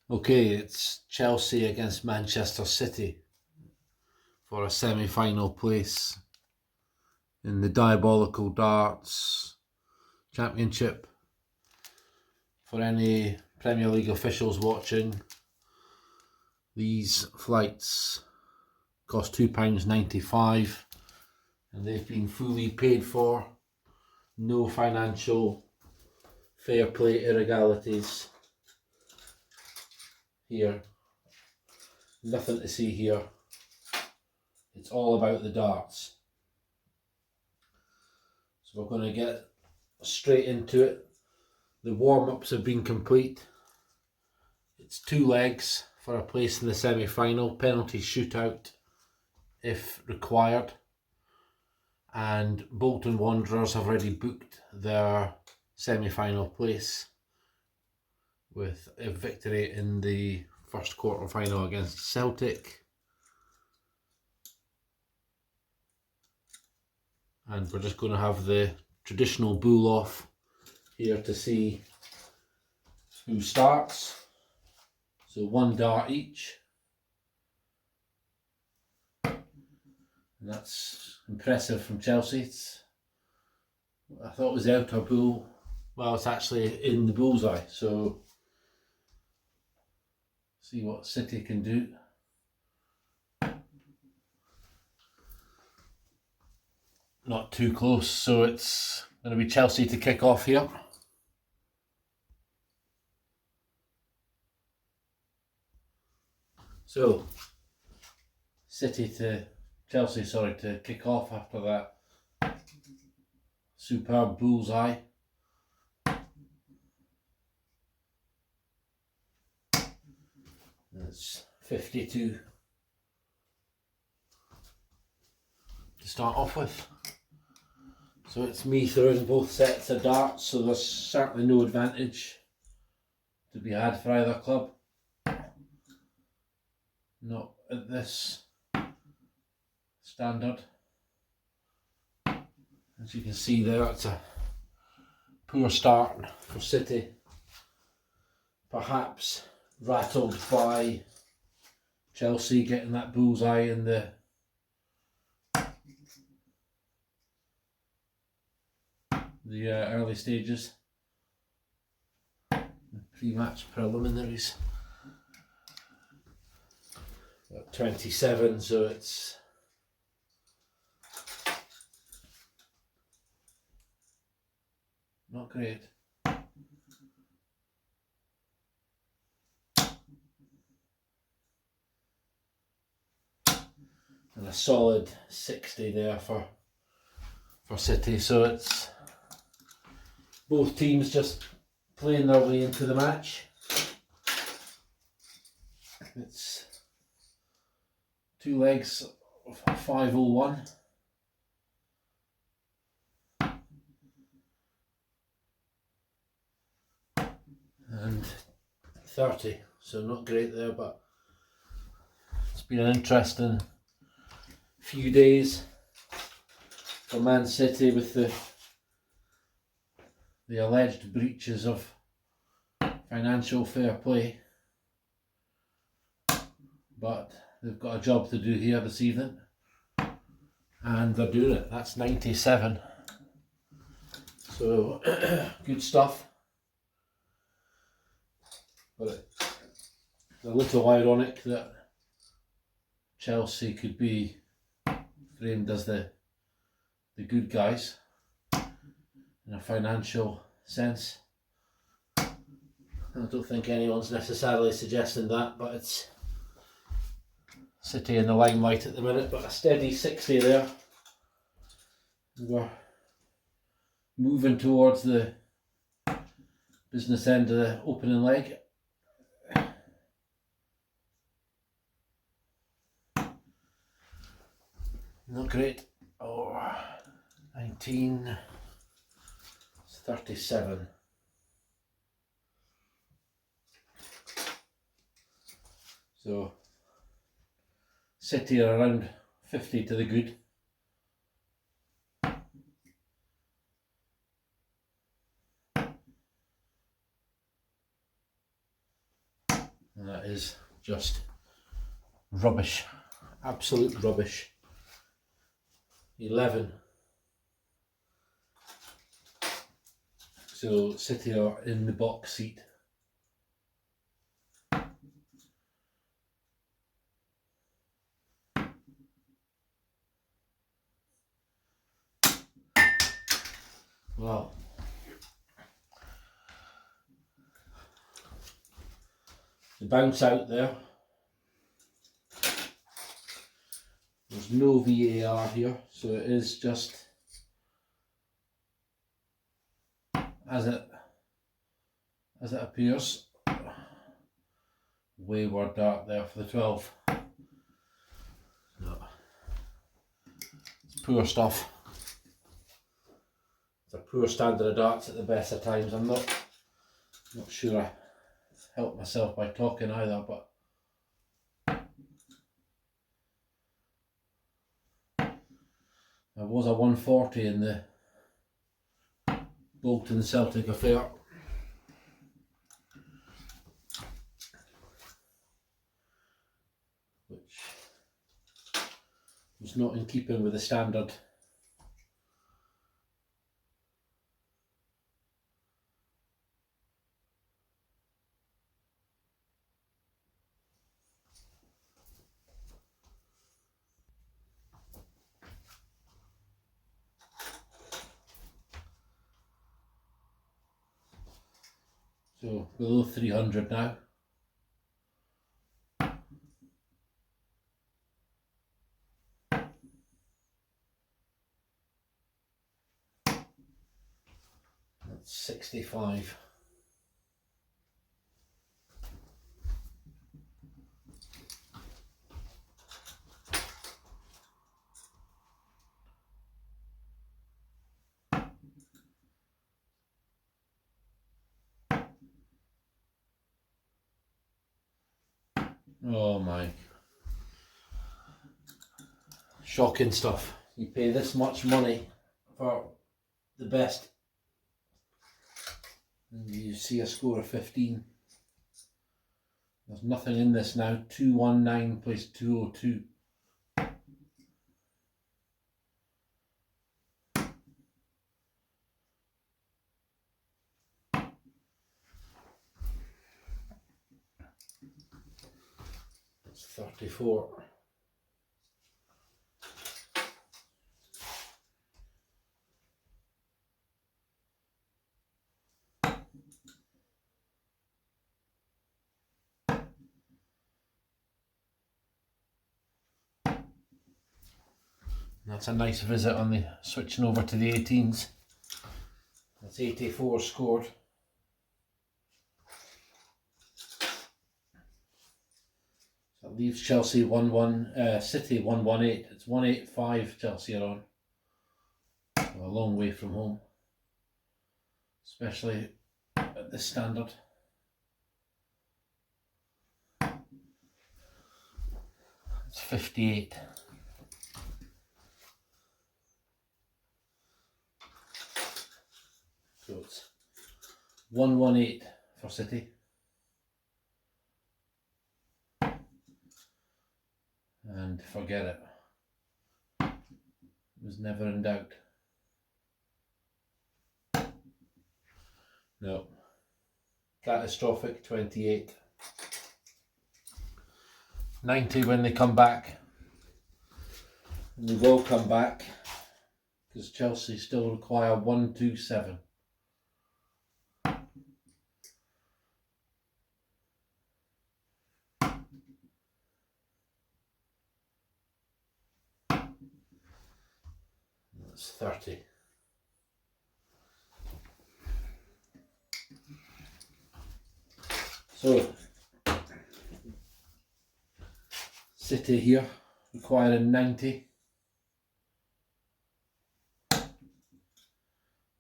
Okay, it's Chelsea against Manchester City for a semi-final place in the Diabolical Darts Championship. For any Premier League officials watching, these flights cost £2.95 and they've been fully paid for. No financial fair play irregularities here. Nothing to see here. It's all about the darts. So we're going to get straight into it. The warm-ups have been complete. It's 2 legs for a place in the semi-final. Penalty shootout if required. And Bolton Wanderers have already booked their semi-final place with a victory in the first quarter-final against Celtic. And we're just going to have the traditional bull off here to see who starts. So 1 dart each. And that's impressive from Chelsea. I thought it was the outer bull. Well, it's actually in the bullseye. So see what City can do. Not too close, so it's going to be Chelsea to kick off here. So Chelsea to kick off after that superb bullseye. That's 52 to start off with. So it's me throwing both sets of darts, so there's certainly no advantage to be had for either club. Not at this standard. As you can see there, it's a poor start for City. Perhaps rattled by Chelsea getting that bullseye in the early stages. Pre-match preliminaries. 27, so it's not great. And a solid 60 there for City, so it's both teams just playing their way into the match. It's 2 legs of 501. And 30, so not great there, but it's been an interesting few days for Man City with the alleged breaches of financial fair play, but they've got a job to do here this evening and they're doing it. That's 97, so good stuff. But it's a little ironic that Chelsea could be framed as the good guys in a financial sense. I don't think anyone's necessarily suggesting that, but it's City in the limelight at the minute, but a steady 60 there. We're moving towards the business end of the opening leg. Not great. 19, 37. So City are around 50 to the good. That is just rubbish, absolute rubbish. 11. So City are in the box seat. Well, the bounce out there. There's no VAR here, so it is just as it appears. Wayward dart there for the 12. No. It's poor stuff. It's a poor standard of darts at the best of times. I'm not sure I helped myself by talking either, but there was a 140 in the Bolton Celtic affair. Which was not in keeping with the standard. So below 300 now. That's 65. Oh my. Shocking stuff. You pay this much money for the best and you see a score of 15. There's nothing in this now. 219 plays 202. That's 34. That's a nice visit on the switching over to the 18s. That's 84 scored. That leaves Chelsea 1-1, City 1-1-8. It's 185 Chelsea are on. A long way from home, especially at this standard. It's 58. So it's 118 for City. And forget it. It was never in doubt. No. Catastrophic 28. 90 when they come back. And they will come back because Chelsea still require 127. That's 30. So City here requiring 90.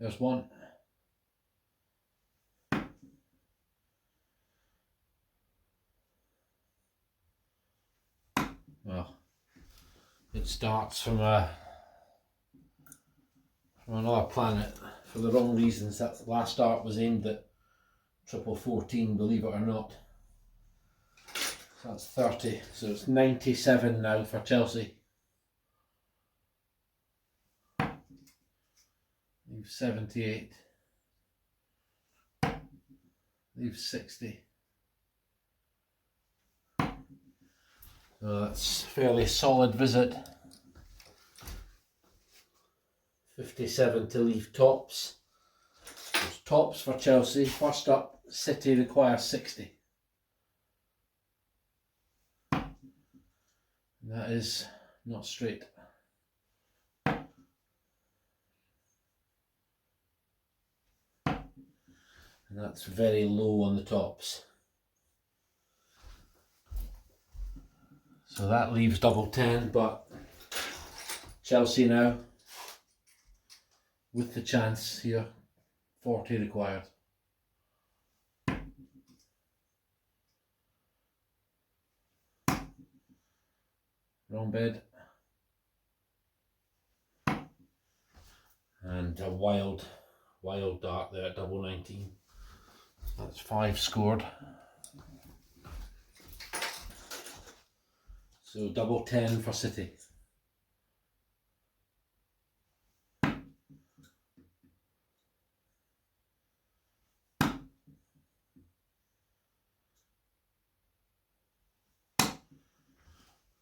There's one. Well, it starts from another planet for the wrong reasons. That last start was aimed at triple 14, believe it or not. That's 30, so it's 97 now for Chelsea. Leave 78. Leave 60. So that's a fairly solid visit. 57 to leave tops. There's tops for Chelsea. First up, City requires 60. And that is not straight. And that's very low on the tops. So that leaves double 10, but Chelsea now with the chance here, 40 required. Wrong bed. And a wild dart there at double 19. That's 5 scored. So double 10 for City.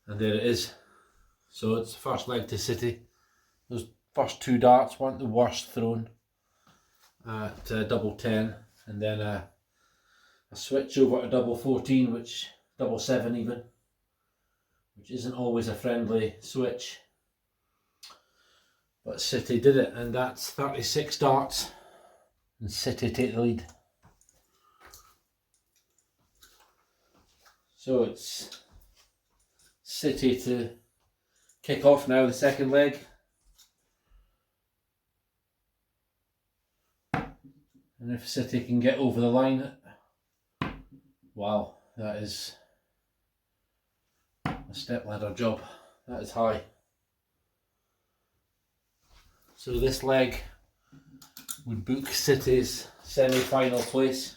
And there it is. So it's the first leg to City. Those first 2 darts weren't the worst thrown at double 10, and then a switch over to double 14, which double 7 even, which isn't always a friendly switch. But City did it, and that's 36 darts, and City take the lead. So it's City to kick off now the second leg. And if City can get over the line, wow, that is a step ladder job. That is high. So this leg would book City's semi-final place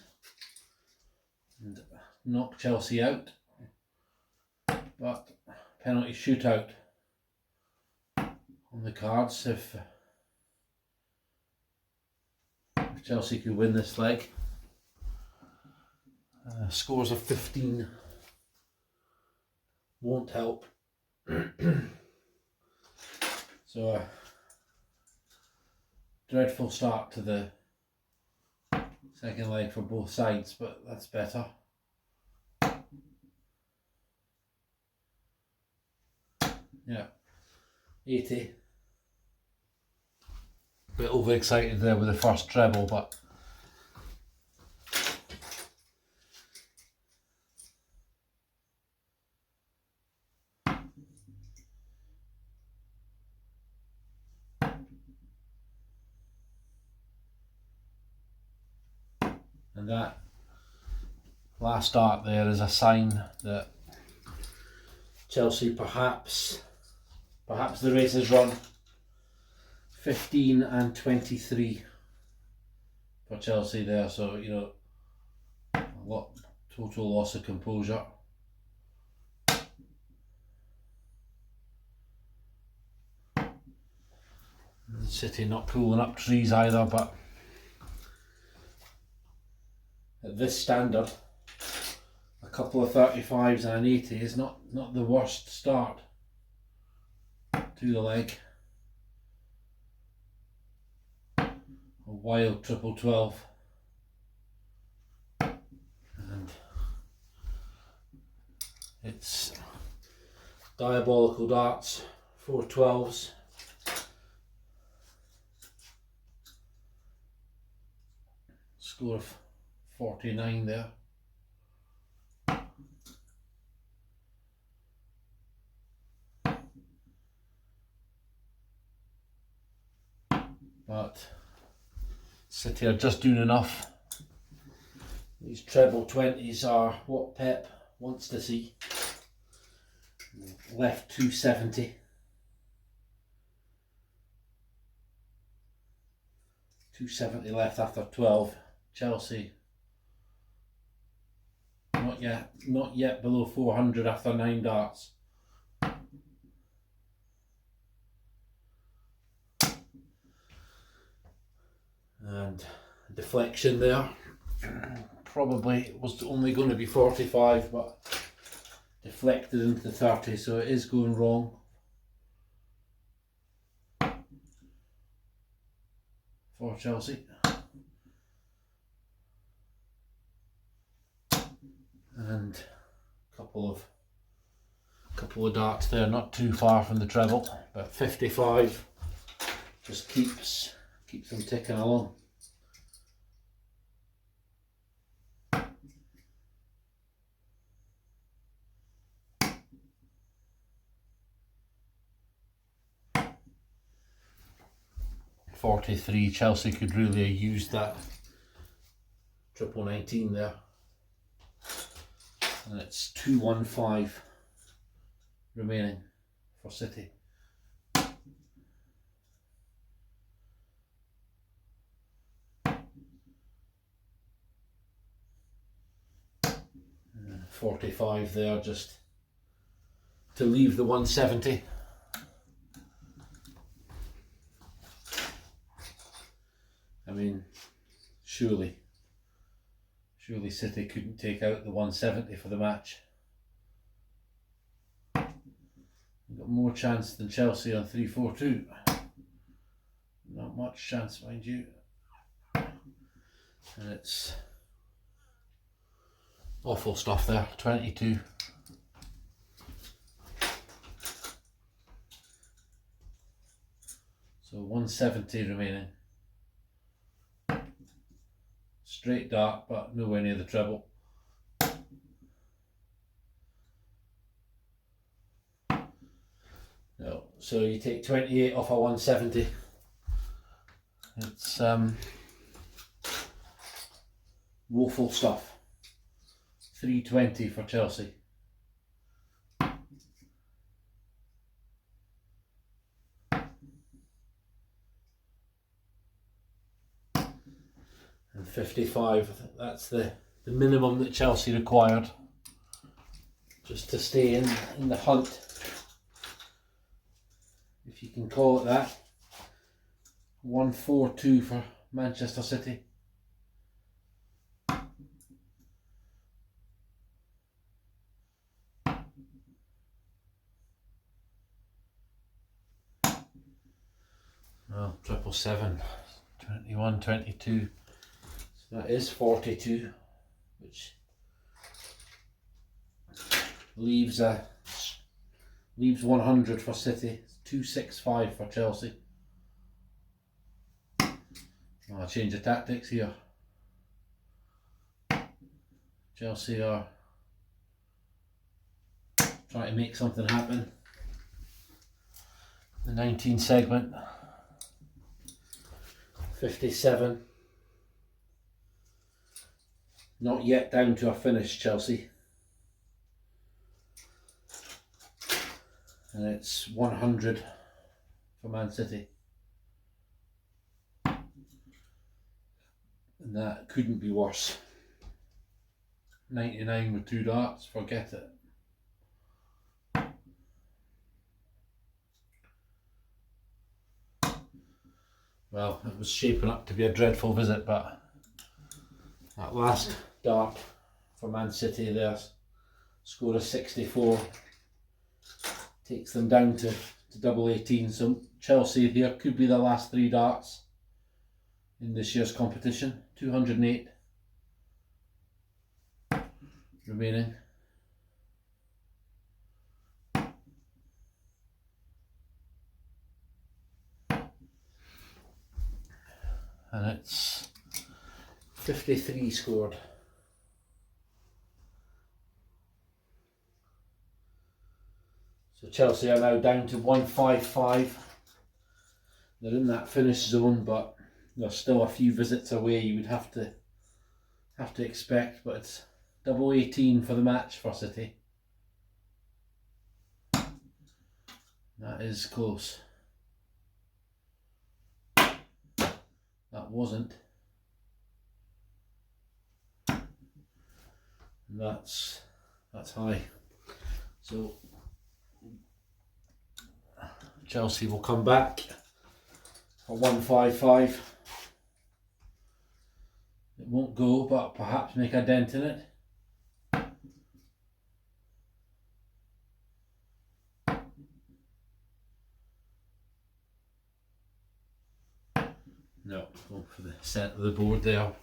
and knock Chelsea out. But penalty shootout on the cards if Chelsea could win this leg. Scores of 15 won't help. So a dreadful start to the second leg for both sides, but that's better. Yeah, 80. Bit overexcited there with the first treble, but and that last dart there is a sign that Chelsea perhaps the race is run. 15 and 23 for Chelsea there, so you know, a lot, total loss of composure. City not pulling up trees either, but at this standard, a couple of 35s and an 80 is not the worst start to the leg. A wild triple 12, and it's Diabolical Darts, 4 12s. Score of 49 there. But City are just doing enough. These treble 20s are what Pep wants to see. Left 270. 270 left after 12. Chelsea not yet below 400 after 9 darts. And deflection there, probably was only going to be 45, but deflected into 30, so it is going wrong. For Chelsea. And a couple of darts there, not too far from the treble, but 55 just keeps them ticking along. .43, Chelsea could really have used that triple 19 there. And it's 215 remaining for City. And 45 there just to leave the 170. I mean, surely City couldn't take out the 170 for the match. We've got more chance than Chelsea on 3-4-2. Not much chance, mind you. And it's awful stuff there, 22. So 170 remaining. Straight dart, but nowhere near the treble. No, so you take 28 off a 170. It's woeful stuff. 320 for Chelsea. And 55, I think that's the minimum that Chelsea required just to stay in the hunt, if you can call it that. 1-4-2 for Manchester City. Well, 777, 21, 22. That is 42, which leaves 100 for City. 265 for Chelsea. I'll change the tactics here. Chelsea are trying to make something happen. The 19 segment. 57. Not yet down to a finish, Chelsea. And it's 100 for Man City. And that couldn't be worse. 99 with 2 darts, forget it. Well, it was shaping up to be a dreadful visit, but that last dart for Man City there, score of 64, takes them down to double 18. So Chelsea here could be the last 3 darts in this year's competition. 208 remaining. And it's 53 scored. So Chelsea are now down to 155. They're in that finish zone, but there's still a few visits away you would have to expect, but it's double 18 for the match for City. That is close. That wasn't. And that's high. So Chelsea will come back for 155. It won't go, but perhaps make a dent in it. No, going for the centre of the board there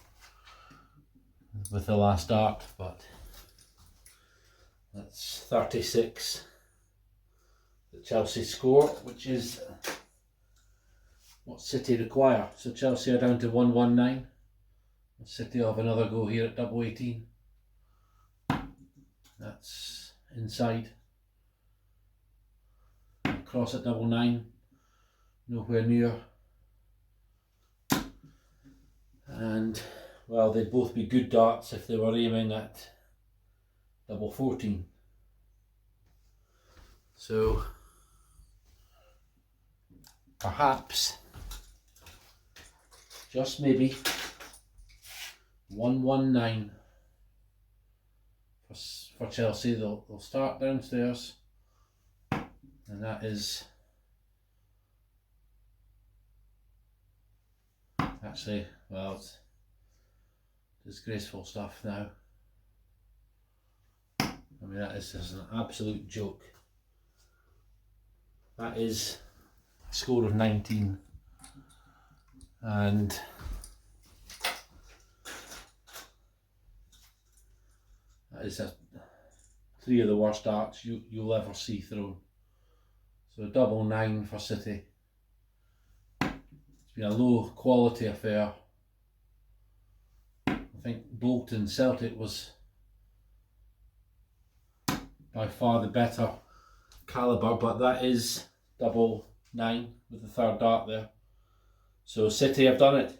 with the last dart, but that's 36. The Chelsea score, which is what City require. So Chelsea are down to 119. City will have another go here at double 18. That's inside. Cross at double 9. Nowhere near. And well, they'd both be good darts if they were aiming at double 14. So perhaps, just maybe, 119 for Chelsea. They'll start downstairs, and that is actually, well, it's disgraceful stuff now. I mean, that is just an absolute joke. That is a score of 19, and that is 3 of the worst darts you'll ever see thrown. So double 9 for City. It's been a low quality affair. I think Bolton Celtic was by far the better calibre, but that is double 9 with the third dart there. So City have done it.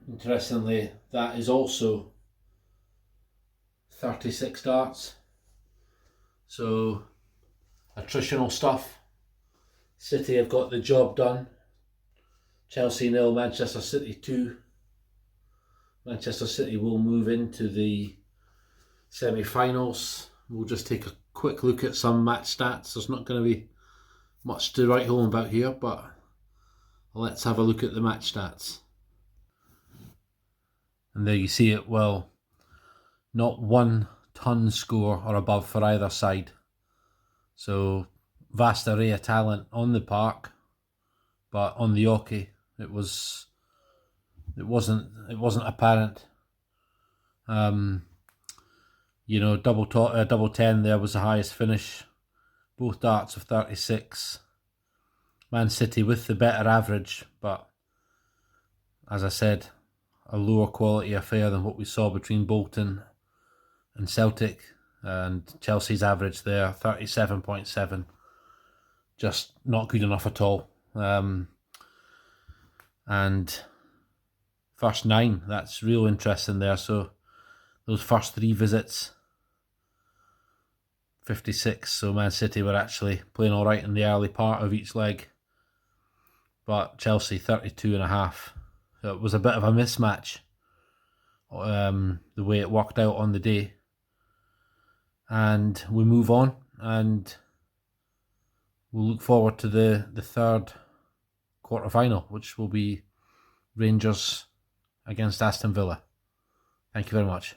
Interestingly, that is also 36 darts. So attritional stuff. City have got the job done. Chelsea 0, Manchester City 2. Manchester City will move into the semi-finals. We'll just take a quick look at some match stats. There's not going to be much to write home about here, but let's have a look at the match stats. And there you see it. Well, not 1 ton score or above for either side. So vast array of talent on the park, but on the oche it wasn't apparent. You know, double 10 there was the highest finish. Both darts of 36. Man City with the better average, but as I said, a lower quality affair than what we saw between Bolton and Celtic. And Chelsea's average there, 37.7. Just not good enough at all. And first 9, that's real interesting there. So those first 3 visits, 56. So Man City were actually playing all right in the early part of each leg. But Chelsea 32.5. So it was a bit of a mismatch, the way it worked out on the day. And we move on, and we'll look forward to the third quarter-final, which will be Rangers against Aston Villa. Thank you very much.